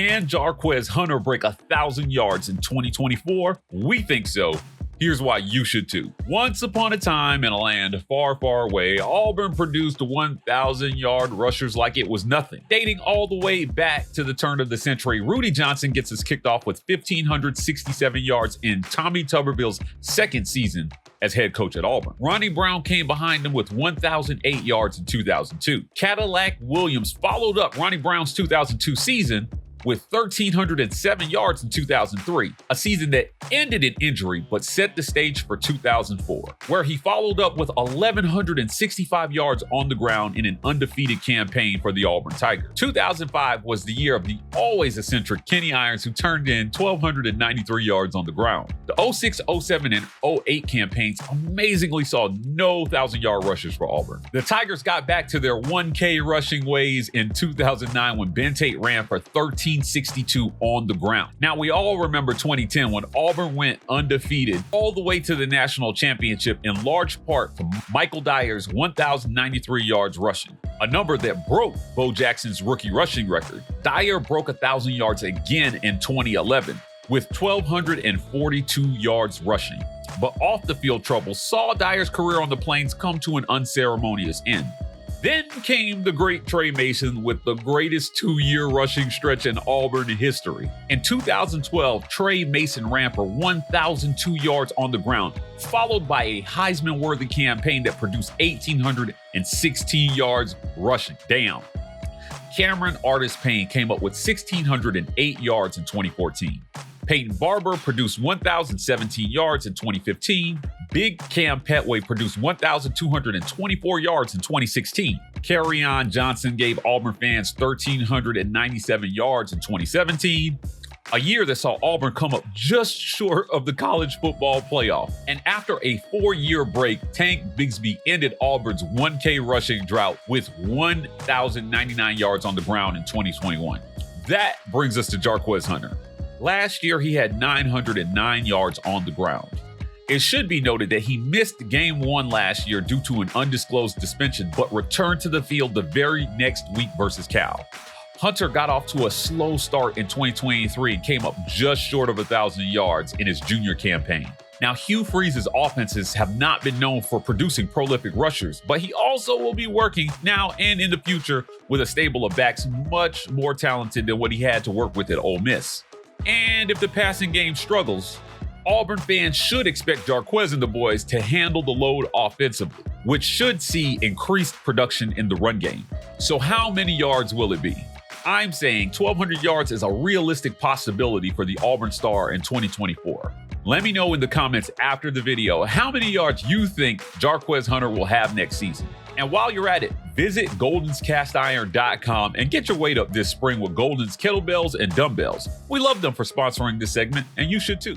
Can Jarquez Hunter break 1,000 yards in 2024? We think so. Here's why you should too. Once upon a time in a land far, far away, Auburn produced 1,000-yard rushers like it was nothing. Dating all the way back to the turn of the century, Rudy Johnson gets us kicked off with 1,567 yards in Tommy Tuberville's second season as head coach at Auburn. Ronnie Brown came behind him with 1,008 yards in 2002. Cadillac Williams followed up Ronnie Brown's 2002 season with 1,307 yards in 2003, a season that ended in injury but set the stage for 2004, where he followed up with 1,165 yards on the ground in an undefeated campaign for the Auburn Tigers. 2005 was the year of the always eccentric Kenny Irons, who turned in 1,293 yards on the ground. The 06, 07, and 08 campaigns amazingly saw no 1,000-yard rushers for Auburn. The Tigers got back to their 1K rushing ways in 2009 when Ben Tate ran for 1,362 on the ground. Now, we all remember 2010 when Auburn went undefeated all the way to the national championship, in large part from Michael Dyer's 1,093 yards rushing, a number that broke Bo Jackson's rookie rushing record. Dyer broke 1,000 yards again in 2011 with 1,242 yards rushing. But off-the-field trouble saw Dyer's career on the Plains come to an unceremonious end. Then came the great Trey Mason with the greatest 2-year rushing stretch in Auburn history. In 2012, Trey Mason ran for 1,002 yards on the ground, followed by a Heisman-worthy campaign that produced 1,816 yards rushing. Damn. Cameron Artis-Payne came up with 1,608 yards in 2014. Peyton Barber produced 1,017 yards in 2015. Big Cam Petway produced 1,224 yards in 2016. Kerryon Johnson gave Auburn fans 1,397 yards in 2017. A year that saw Auburn come up just short of the college football playoff. And after a 4-year break, Tank Bigsby ended Auburn's 1K rushing drought with 1,099 yards on the ground in 2021. That brings us to Jarquez Hunter. Last year, he had 909 yards on the ground. It should be noted that he missed game 1 last year due to an undisclosed suspension, but returned to the field the very next week versus Cal. Hunter got off to a slow start in 2023 and came up just short of 1,000 yards in his junior campaign. Now, Hugh Freezes' offenses have not been known for producing prolific rushers, but he also will be working now and in the future with a stable of backs much more talented than what he had to work with at Ole Miss. And if the passing game struggles, Auburn fans should expect Jarquez and the boys to handle the load offensively, which should see increased production in the run game. So how many yards will it be? I'm saying 1,200 yards is a realistic possibility for the Auburn star in 2024. Let me know in the comments after the video how many yards you think Jarquez Hunter will have next season. And while you're at it, visit goldenscastiron.com and get your weight up this spring with Golden's kettlebells and dumbbells. We love them for sponsoring this segment, and you should too.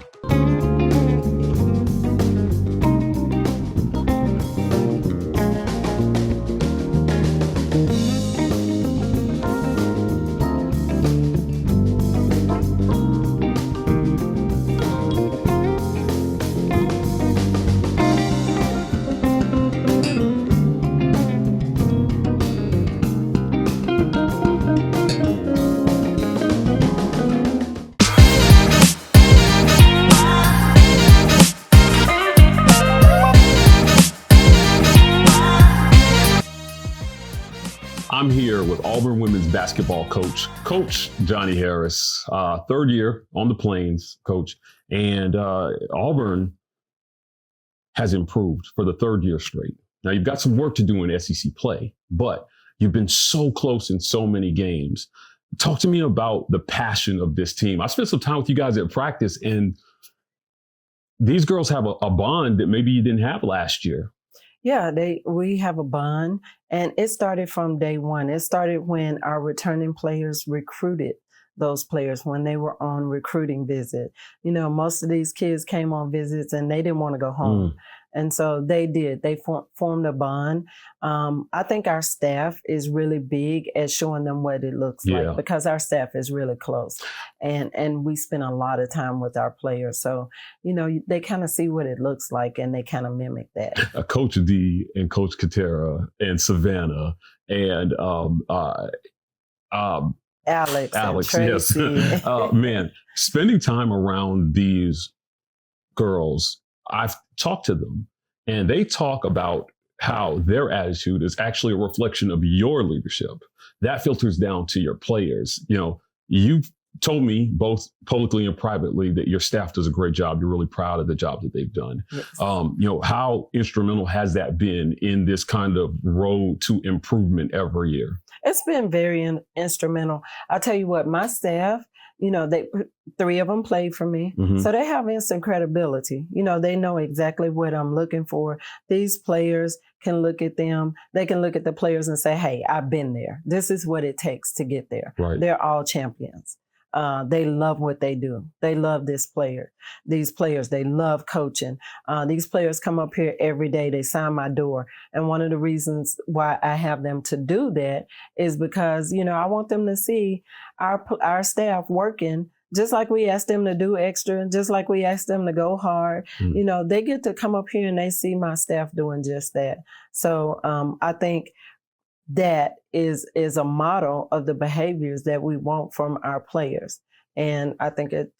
I'm here with Auburn women's basketball Coach Johnnie Harris, third year on the Plains, Coach. And Auburn has improved for the third year straight. Now, you've got some work to do in SEC play, but you've been so close in so many games. Talk to me about the passion of this team. I spent some time with you guys at practice, and these girls have a bond that maybe you didn't have last year. Yeah, we have a bond, and it started from day one. It started when our returning players recruited those players when they were on recruiting visit. You know, most of these kids came on visits and they didn't want to go home. And so they did. They formed a bond. I think our staff is really big at showing them what it looks like, because our staff is really close. And we spend a lot of time with our players. So, you know, they kind of see what it looks like and they kind of mimic that. Coach D and Coach Katera and Savannah and Alex and Alex, Tracy. yes. Man, spending time around these girls, I've talked to them and they talk about how their attitude is actually a reflection of your leadership. That filters down to your players. You know, you've told me both publicly and privately that your staff does a great job. You're really proud of the job that they've done. Yes. You know, how instrumental has that been in this kind of road to improvement every year? It's been very instrumental. I'll tell you what, my staff, you know, three of them played for me. Mhm. So they have instant credibility. You know, they know exactly what I'm looking for. These players can look at them. They can look at the players and say, hey, I've been there. This is what it takes to get there. Right. They're all champions. They love what they do. They love these players. They love coaching. These players come up here every day. They sign my door. And one of the reasons why I have them to do that is because, you know, I want them to see our staff working just like we ask them to do extra, just like we ask them to go hard. Mm. You know, they get to come up here and they see my staff doing just that. So I think that is a model of the behaviors that we want from our players. And I think it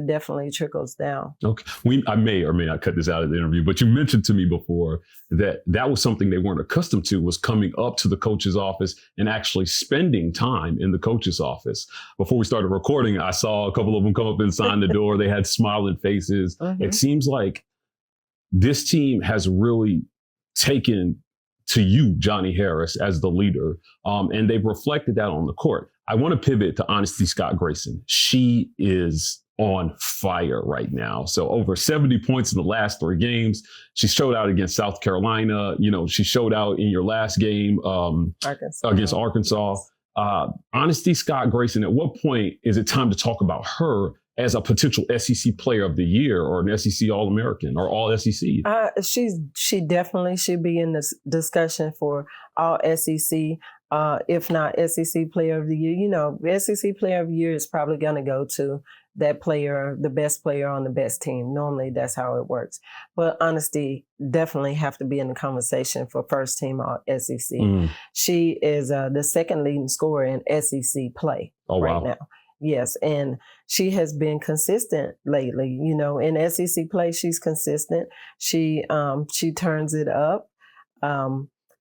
definitely trickles down. Okay. I may or may not cut this out of the interview, but you mentioned to me before that was something they weren't accustomed to, was coming up to the coach's office and actually spending time in the coach's office. Before we started recording, I saw a couple of them come up and sign the door. They had smiling faces. Mm-hmm. It seems like this team has really taken to you, Johnnie Harris, as the leader, and they've reflected that on the court. I want to pivot to Honesty Scott Grayson. She is on fire right now. So over 70 points in the last 3 games. She showed out against South Carolina. You know, she showed out in your last game against Arkansas. Honesty Scott Grayson, at what point is it time to talk about her as a potential SEC Player of the Year or an SEC All-American or All-SEC? She definitely should be in this discussion for All-SEC, if not SEC Player of the Year. You know, SEC Player of the Year is probably going to go to that player, the best player on the best team. Normally, that's how it works. But Honesty definitely have to be in the conversation for first team All-SEC. Mm. She is the second leading scorer in SEC play right now. Yes, and she has been consistent lately. You know, in SEC play, she's consistent. She turns it up.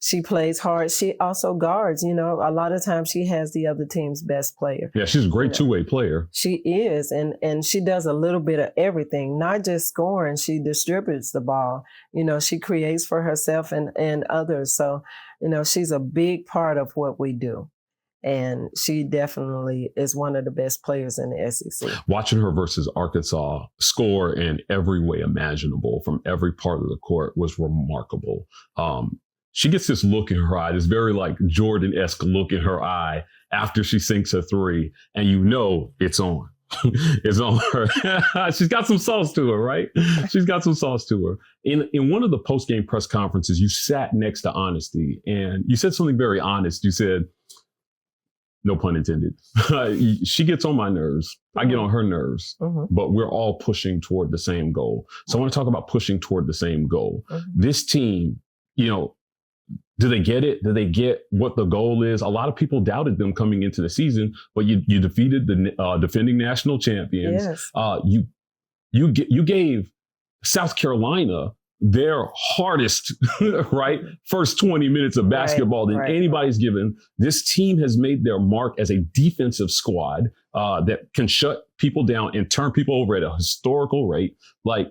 She plays hard. She also guards. You know, a lot of times she has the other team's best player. Yeah, she's a great two-way player. She is, and she does a little bit of everything, not just scoring. She distributes the ball. You know, she creates for herself and others. So, you know, she's a big part of what we do. And she definitely is one of the best players in the SEC. Watching her versus Arkansas score in every way imaginable from every part of the court was remarkable. She gets this look in her eye, this very like Jordan-esque look in her eye after she sinks a 3, and you know it's on. It's on her. She's got some sauce to her, right? She's got some sauce to her. In one of the post-game press conferences, you sat next to Honesty, and you said something very honest. You said, no pun intended. She gets on my nerves. I get on her nerves, but we're all pushing toward the same goal. So I want to talk about pushing toward the same goal. This team, you know, do they get it? Do they get what the goal is? A lot of people doubted them coming into the season, but you defeated the defending national champions. Yes. You gave South Carolina their hardest, right, first 20 minutes of basketball than anybody's given. This team has made their mark as a defensive squad that can shut people down and turn people over at a historical rate. Like,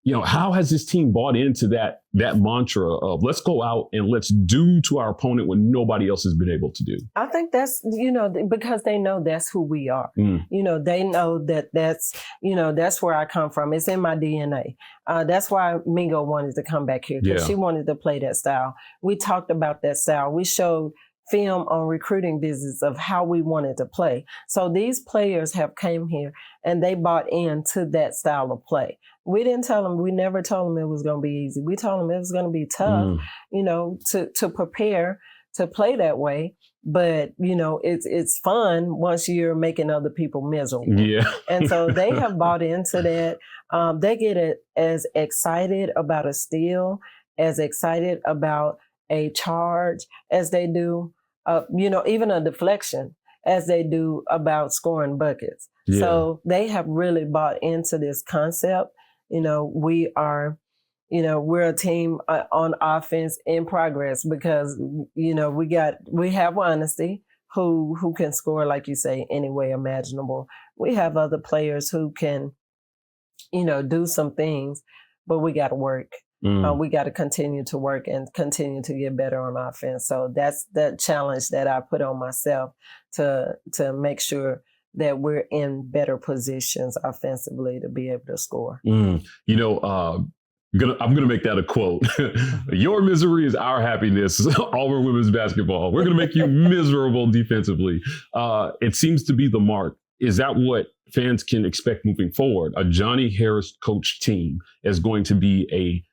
you know, how has this team bought into that mantra of let's go out and let's do to our opponent what nobody else has been able to do? I think that's, you know, because they know that's who we are. You know, they know that's, you know, that's where I come from. It's in my DNA. That's why Mingo wanted to come back here, because she wanted to play that style. We talked about that style. We showed film on recruiting visits of how we wanted to play. So these players have came here and they bought into that style of play. We never told them it was going to be easy. We told them it was going to be tough, you know, to prepare to play that way. But, you know, it's fun once you're making other people miserable. Yeah. And so they have bought into that. They get as excited about a steal, as excited about a charge as they do, you know, even a deflection. as they do about scoring buckets. Yeah. So they have really bought into this concept. We are, we're a team on offense in progress because, we have honesty who can score, like you say, any way imaginable. We have other players who can, do some things, but we got to work. We got to continue to work and continue to get better on offense. So that's the challenge that I put on myself to make sure that we're in better positions offensively to be able to score. I'm gonna make that a quote. Your misery is our happiness. Auburn women's basketball. We're gonna make you miserable defensively. It seems to be the mark. Is that what fans can expect moving forward? A Johnnie Harris coach team is going to be a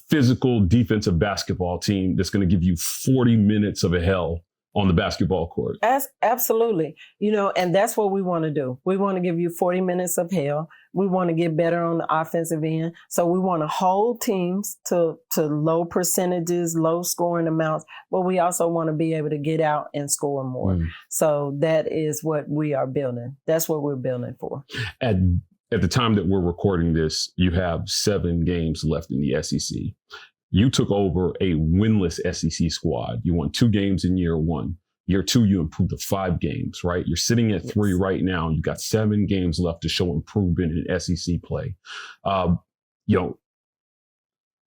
physical defensive basketball team that's going to give you 40 minutes of a hell on the basketball court. Absolutely. And that's what we want to do. We want to give you 40 minutes of hell. We want to get better on the offensive end. So we want to hold teams to low percentages, low scoring amounts, but we also want to be able to get out and score more. So that is what we are building. That's what we're building for. At the time that we're recording this, you have 7 games left in the SEC. You took over a winless SEC squad. You won 2 games in year 1. Year 2, you improved to 5 games, right? You're sitting at 3 right now. You got 7 games left to show improvement in SEC play.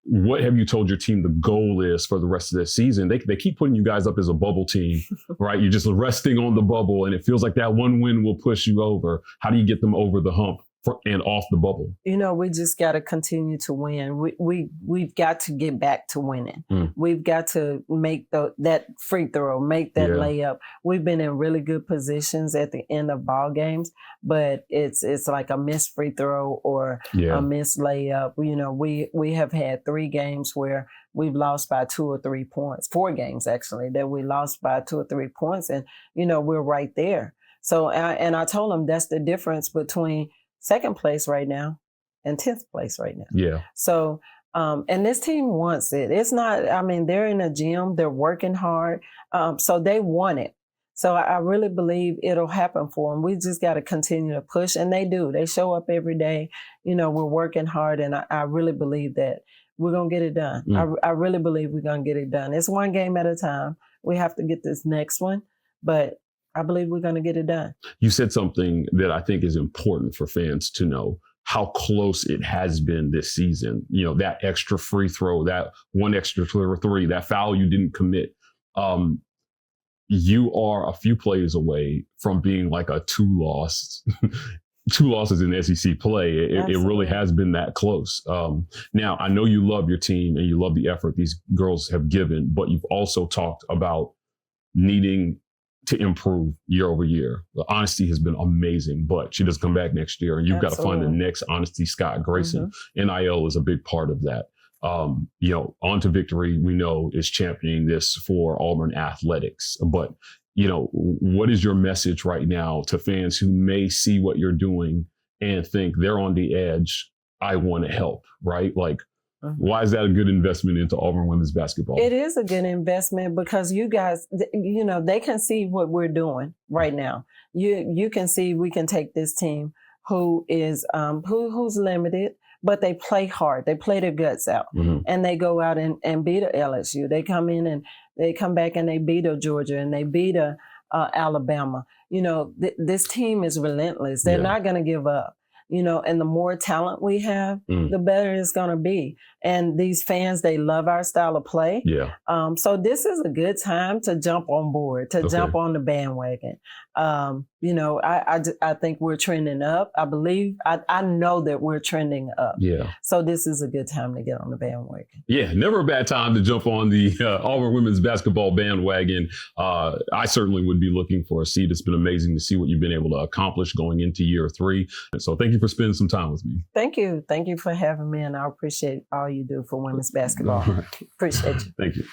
What have you told your team the goal is for the rest of the season? They keep putting you guys up as a bubble team, right? You're just resting on the bubble, and it feels like that one win will push you over. How do you get them over the hump and off the bubble? We just got to continue to win. We've got to get back to winning. We've got to make that free throw, make that layup. We've been in really good positions at the end of ball games, but it's like a missed free throw or a missed layup. We have had 3 games where we've lost by 2 or 3 points. 4 games actually that we lost by 2 or 3 points, and we're right there. So I told them that's the difference between second place right now and 10th place right now. Yeah. So, and this team wants it. It's not, they're in a gym, they're working hard. So they want it. So I really believe it'll happen for them. We just got to continue to push, and they do. They show up every day. We're working hard, and I really believe that we're going to get it done. I really believe we're going to get it done. It's one game at a time. We have to get this next one, but I believe we're going to get it done. You said something that I think is important for fans to know, how close it has been this season. That extra free throw, that one extra 3, that foul you didn't commit. You are a few plays away from being like a 2 losses in SEC play. It really has been that close. Now, I know you love your team and you love the effort these girls have given, but you've also talked about needing to improve year over year. The honesty has been amazing, but she does come back next year, and you've got to find the next Honesty Scott Grayson. NIL is a big part of that. On to Victory, we know, is championing this for Auburn athletics. But, what is your message right now to fans who may see what you're doing and think they're on the edge? I want to help, right? Why is that a good investment into Auburn women's basketball? It is a good investment because you guys, they can see what we're doing right now. You can see we can take this team who is who's limited, but they play hard. They play their guts out, and they go out and beat a LSU. They come in and they come back and they beat a Georgia and they beat a Alabama. This team is relentless. They're not going to give up. And the more talent we have, the better it's going to be. And these fans, they love our style of play. Yeah. So this is a good time to jump on board, to jump on the bandwagon. I think we're trending up. I know that we're trending up. Yeah. So this is a good time to get on the bandwagon. Yeah, never a bad time to jump on the Auburn women's basketball bandwagon. I certainly would be looking for a seat. It's been amazing to see what you've been able to accomplish going into year 3. And so thank you for spending some time with me. Thank you. Thank you for having me, and I appreciate all you do for women's basketball. Right. Appreciate you. Thank you.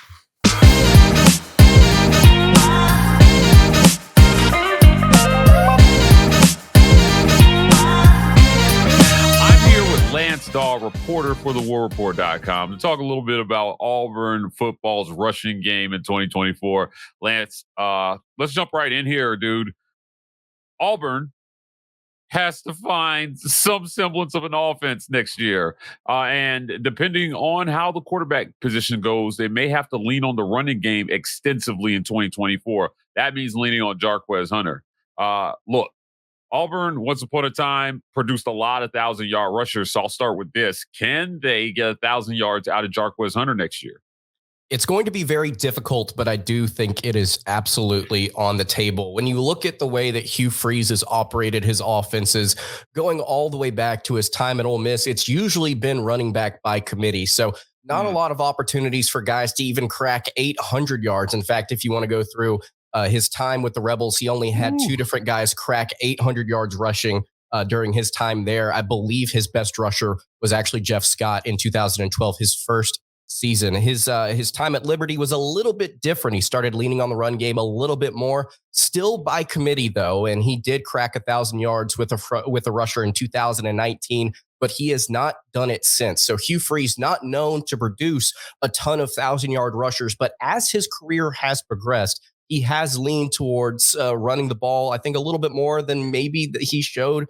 I'm here with Lance Dawe, reporter for thewarreport.com, to talk a little bit about Auburn football's rushing game in 2024. Lance, let's jump right in here, dude. Auburn has to find some semblance of an offense next year. And depending on how the quarterback position goes, they may have to lean on the running game extensively in 2024. That means leaning on Jarquez Hunter. Look, Auburn, once upon a time, produced a lot of 1,000-yard rushers. So I'll start with this. Can they get 1,000 yards out of Jarquez Hunter next year? It's going to be very difficult, but I do think it is absolutely on the table. When you look at the way that Hugh Freeze has operated his offenses, going all the way back to his time at Ole Miss, it's usually been running back by committee. So not a lot of opportunities for guys to even crack 800 yards. In fact, if you want to go through his time with the Rebels, he only had two different guys crack 800 yards rushing during his time there. I believe his best rusher was actually Jeff Scott in 2012, his first season. His time at Liberty was a little bit different. He started leaning on the run game a little bit more, still by committee though, and he did crack 1,000 yards with a rusher in 2019, but he has not done it since. So Hugh Freeze, not known to produce a ton of 1,000-yard rushers, but as his career has progressed, he has leaned towards running the ball, I think, a little bit more than maybe he showed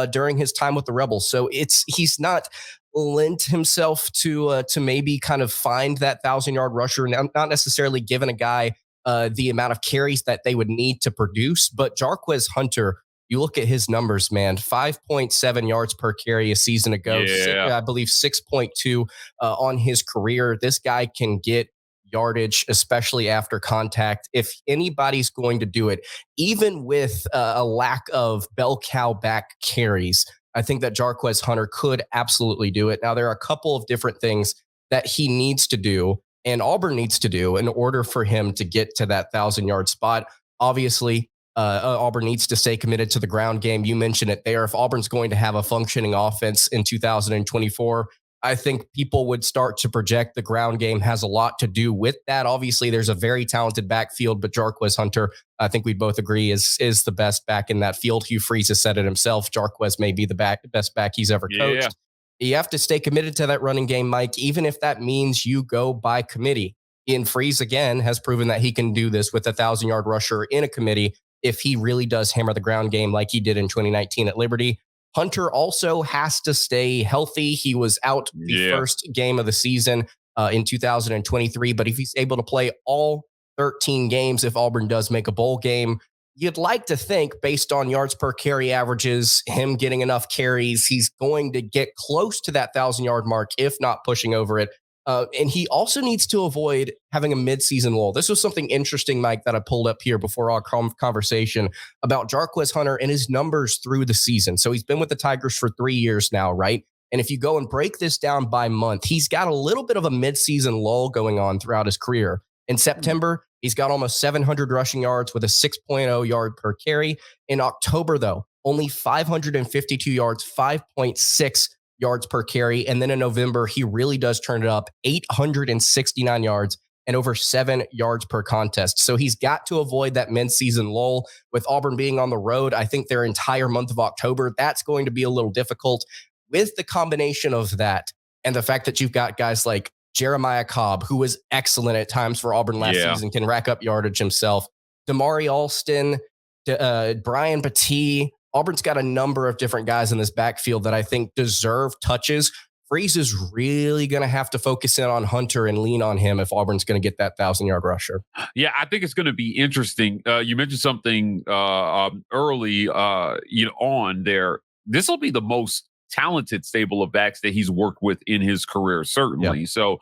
during his time with the Rebels. So he's not lent himself to maybe kind of find that 1,000-yard rusher, and not necessarily given a guy the amount of carries that they would need to produce. But Jarquez Hunter, you look at his numbers, man, 5.7 yards per carry a season ago. I believe 6.2 on his career. This guy can get yardage, especially after contact. If anybody's going to do it, even with a lack of bell cow back carries, I think that Jarquez Hunter could absolutely do it. Now, there are a couple of different things that he needs to do and Auburn needs to do in order for him to get to that 1,000-yard spot. Obviously, Auburn needs to stay committed to the ground game. You mentioned it there. If Auburn's going to have a functioning offense in 2024, I think people would start to project the ground game has a lot to do with that. Obviously, there's a very talented backfield, but Jarquez Hunter, I think we'd both agree, is the best back in that field. Hugh Freeze has said it himself. Jarquez may be the best back he's ever coached. You have to stay committed to that running game, Mike, even if that means you go by committee. Ian Freeze, again, has proven that he can do this with a 1,000-yard rusher in a committee if he really does hammer the ground game like he did in 2019 at Liberty. Hunter also has to stay healthy. He was out the first game of the season in 2023, but if he's able to play all 13 games, if Auburn does make a bowl game, you'd like to think, based on yards per carry averages, him getting enough carries, he's going to get close to that 1,000-yard mark, if not pushing over it. And he also needs to avoid having a midseason lull. This was something interesting, Mike, that I pulled up here before our conversation about Jarquez Hunter and his numbers through the season. So he's been with the Tigers for 3 years now, right? And if you go and break this down by month, he's got a little bit of a midseason lull going on throughout his career. In September, he's got almost 700 rushing yards with a 6.0 yard per carry. In October, though, only 552 yards, 5.6 yards per carry. And then in November, he really does turn it up, 869 yards and over 7 yards per contest. So he's got to avoid that mid-season lull. With Auburn being on the road, I think their entire month of October, that's going to be a little difficult. With the combination of that and the fact that you've got guys like Jeremiah Cobb, who was excellent at times for Auburn last season, can rack up yardage himself. Damari Alston, Brian Petit. Auburn's got a number of different guys in this backfield that I think deserve touches. Freeze is really going to have to focus in on Hunter and lean on him if Auburn's going to get that 1,000-yard rusher. Yeah, I think it's going to be interesting. You mentioned something early on there. This will be the most talented stable of backs that he's worked with in his career, certainly. Yep. So,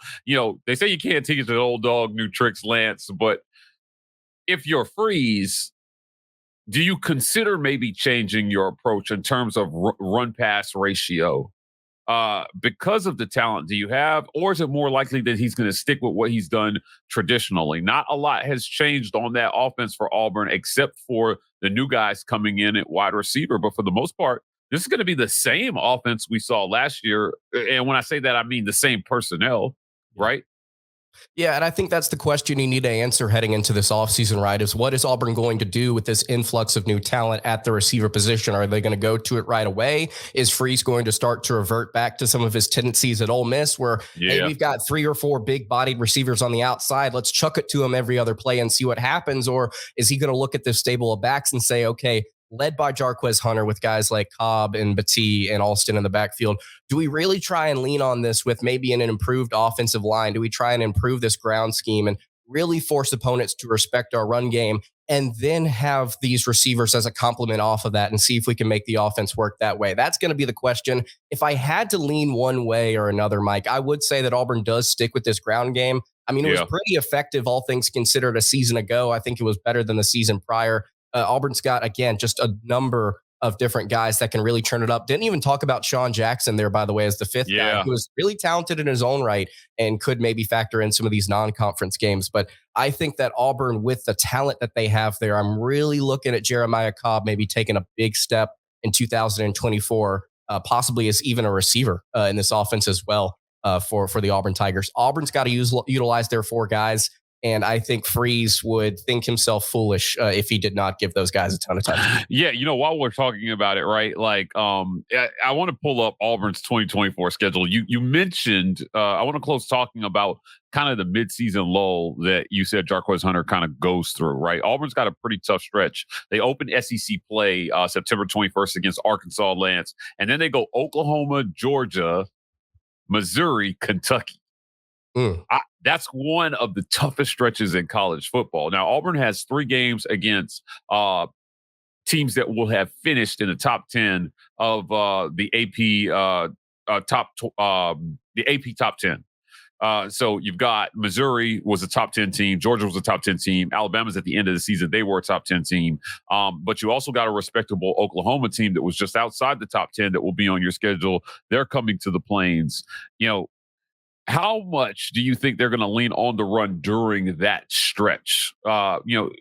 they say you can't teach an old dog new tricks, Lance, but if you're Freeze, do you consider maybe changing your approach in terms of run-pass ratio? Because of the talent do you have, or is it more likely that he's going to stick with what he's done traditionally? Not a lot has changed on that offense for Auburn, except for the new guys coming in at wide receiver. But for the most part, this is going to be the same offense we saw last year. And when I say that, I mean the same personnel, right? Yeah, and I think that's the question you need to answer heading into this offseason, right? Is what is Auburn going to do with this influx of new talent at the receiver position? Are they going to go to it right away? Is Freeze going to start to revert back to some of his tendencies at Ole Miss where, hey, we've got 3 or 4 big-bodied receivers on the outside. Let's chuck it to him every other play and see what happens. Or is he going to look at this stable of backs and say, okay, led by Jarquez Hunter with guys like Cobb and Battie and Alston in the backfield, do we really try and lean on this with maybe an improved offensive line? Do we try and improve this ground scheme and really force opponents to respect our run game and then have these receivers as a complement off of that and see if we can make the offense work that way? That's going to be the question. If I had to lean one way or another, Mike, I would say that Auburn does stick with this ground game. I mean, it was pretty effective, all things considered, a season ago. I think it was better than the season prior. Auburn's got, again, just a number of different guys that can really turn it up. Didn't even talk about Sean Jackson there, by the way, as the 5th guy, who was really talented in his own right and could maybe factor in some of these non-conference games. But I think that Auburn, with the talent that they have there, I'm really looking at Jeremiah Cobb maybe taking a big step in 2024, possibly as even a receiver in this offense as well for the Auburn Tigers. Auburn's got to utilize their 4 guys. And I think Freeze would think himself foolish if he did not give those guys a ton of time. Yeah, while we're talking about it, right? Like, I want to pull up Auburn's 2024 schedule. You mentioned, I want to close talking about kind of the midseason lull that you said Jarquez Hunter kind of goes through, right? Auburn's got a pretty tough stretch. They open SEC play September 21st against Arkansas, Lance, and then they go Oklahoma, Georgia, Missouri, Kentucky. That's one of the toughest stretches in college football. Now, Auburn has 3 games against teams that will have finished in the top 10 of the AP top 10. So you've got Missouri was a top 10 team. Georgia was a top 10 team. Alabama's at the end of the season. They were a top 10 team. But you also got a respectable Oklahoma team that was just outside the top 10 that will be on your schedule. They're coming to the Plains. How much do you think they're going to lean on the run during that stretch? The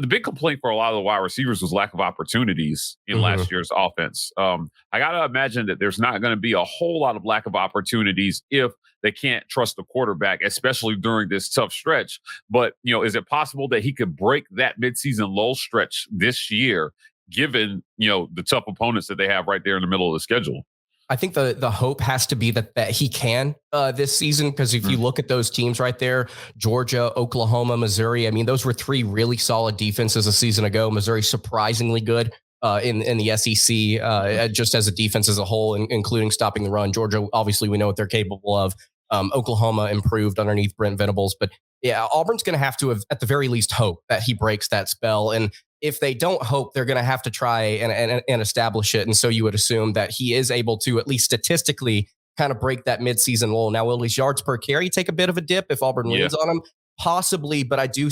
big complaint for a lot of the wide receivers was lack of opportunities in last year's offense. I got to imagine that there's not going to be a whole lot of lack of opportunities if they can't trust the quarterback, especially during this tough stretch. But, is it possible that he could break that midseason lull stretch this year, given, the tough opponents that they have right there in the middle of the schedule? I think the hope has to be that he can this season, because if you look at those teams right there, Georgia, Oklahoma, Missouri, I mean, those were 3 really solid defenses a season ago. Missouri surprisingly good in the SEC, just as a defense as a whole, including stopping the run. Georgia, obviously, we know what they're capable of. Oklahoma improved underneath Brent Venables. But yeah, Auburn's going to have to, at the very least, hope that he breaks that spell. And if they don't hope, they're going to have to try and establish it. And so you would assume that he is able to, at least statistically, kind of break that midseason lull. Now, will his yards per carry take a bit of a dip if Auburn leans on him? Possibly, but I do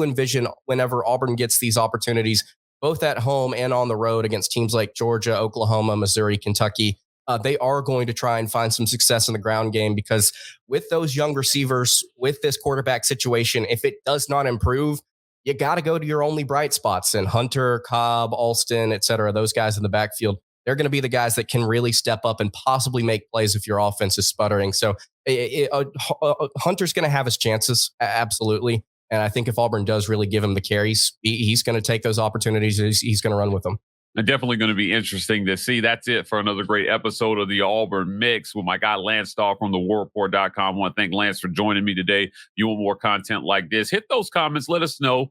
envision whenever Auburn gets these opportunities, both at home and on the road against teams like Georgia, Oklahoma, Missouri, Kentucky, they are going to try and find some success in the ground game, because with those young receivers, with this quarterback situation, if it does not improve, you got to go to your only bright spots. And Hunter, Cobb, Alston, et cetera, those guys in the backfield, they're going to be the guys that can really step up and possibly make plays if your offense is sputtering. So Hunter's going to have his chances, absolutely. And I think if Auburn does really give him the carries, he's going to take those opportunities. He's going to run with them. And definitely going to be interesting to see. That's it for another great episode of the Auburn Mix with my guy Lance Dawe from thewarreport.com. I want to thank Lance for joining me today. If you want more content like this, hit those comments. Let us know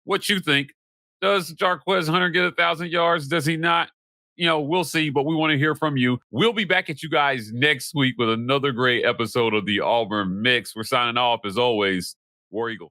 what you think. Does Jarquez Hunter get 1,000 yards? Does he not? We'll see, but we want to hear from you. We'll be back at you guys next week with another great episode of the Auburn Mix. We're signing off as always. War Eagle.